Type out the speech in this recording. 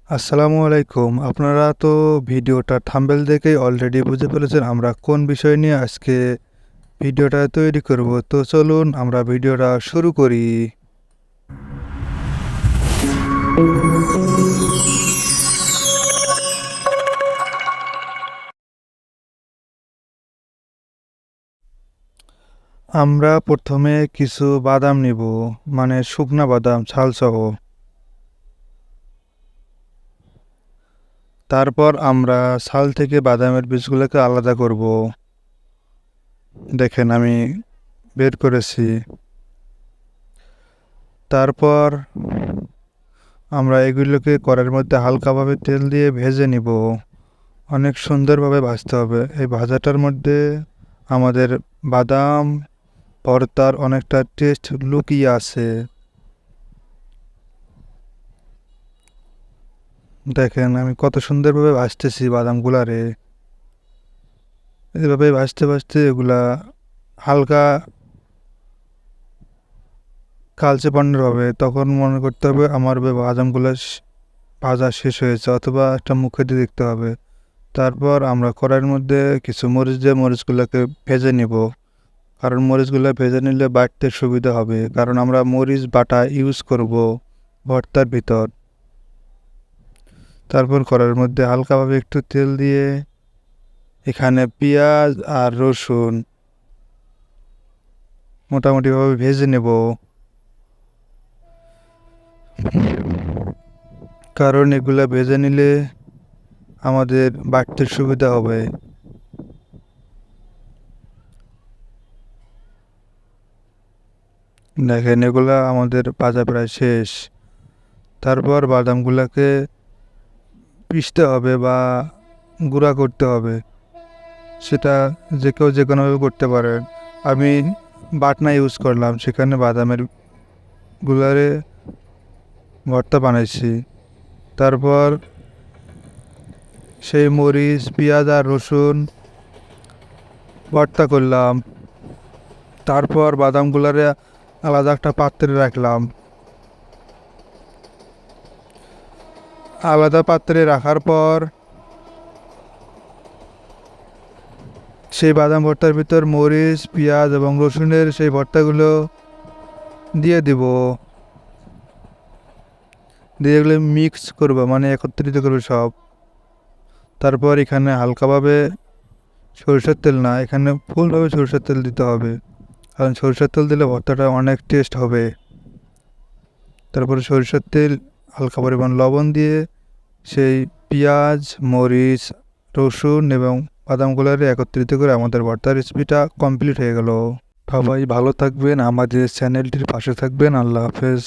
আসসালামু আলাইকুম। আপনারা তো ভিডিওটা থাম্বনেল দেখেই অলরেডি বুঝে ফেলেছেন আমরা কোন বিষয় নিয়ে আজকে ভিডিওটা তৈরি করব। তো চলুন আমরা ভিডিওটা শুরু করি। আমরা প্রথমে কিছু বাদাম নিব, মানে শুকনা বাদাম ছালসহ। তারপর আমরা ছাল থেকে বাদামের বীজগুলোকে আলাদা করব। দেখেন আমি বের করেছি। তারপর আমরা এগুলোকে কড়াইয়ের মধ্যে হালকাভাবে তেল দিয়ে ভেজে নিব। অনেক সুন্দরভাবে ভাজতে হবে। এই ভাজাটার মধ্যে আমাদের বাদাম ভর্তার অনেকটা টেস্ট লুকিয়ে আছে। দেখেন আমি কত সুন্দরভাবে ভাজতেছি বাদামগুলারে। এভাবে ভাজতে ভাজতে এগুলা হালকা কালচে বর্ণের হবে, তখন মনে করতে হবে আমার বাদামগুলো ভাজা শেষ হয়েছে, অথবা একটা মুখে দিয়ে দেখতে হবে। তারপর আমরা কড়াইয়ের মধ্যে কিছু মরিচ দিয়ে মরিচগুলোকে ভেজে নিব, কারণ মরিচগুলো ভেজে নিলে বাটতে সুবিধা হবে, কারণ আমরা মরিচ বাটা ইউজ করব ভর্তার ভিতর। তারপর কড়াইয়ের মধ্যে হালকাভাবে একটু তেল দিয়ে এখানে পেঁয়াজ আর রসুন মোটামুটিভাবে ভেজে নেব, কারণ এগুলা ভেজে নিলে আমাদের বাটতে সুবিধা হবে। দেখেন এগুলা আমাদের ভাজা প্রায় শেষ। তারপর বাদামগুলোকে পিষতে হবে বা গুঁড়া করতে হবে, সেটা যে কেউ যে কোনোভাবে করতে পারেন। আমি বাটনা ইউজ করলাম, সেখানে বাদামের গুলারে ভর্তা বানাইছি। তারপর সেই মরিচ পেঁয়াজ আর রসুন ভর্তা করলাম। তারপর বাদামগুলারে আলাদা একটা পাত্রে রাখলাম। আলাদা পাত্রে রাখার পর সেই বাদাম ভর্তার ভিতর মরিচ পেঁয়াজ এবং রসুনের সেই ভর্তাগুলো দিয়ে দিব, দিয়ে এগুলো মিক্স করবো, মানে একত্রিত করবো সব। তারপর এখানে হালকাভাবে সরষের তেল না, এখানে ফুলভাবে সরষের তেল দিতে হবে, কারণ সরষের তেল দিলে ভর্তাটা অনেক টেস্ট হবে। তারপরে সরষের তেল হালকা পরিমাণ লবণ দিয়ে সেই পেঁয়াজ মরিচ রসুন এবং বাদামগুলোরে একত্রিত করে আমাদের ভর্তার রেসিপিটা কমপ্লিট হয়ে গেল। সবাই ভালো থাকবেন, আমাদের চ্যানেলটির পাশে থাকবেন। আল্লাহ হাফেজ।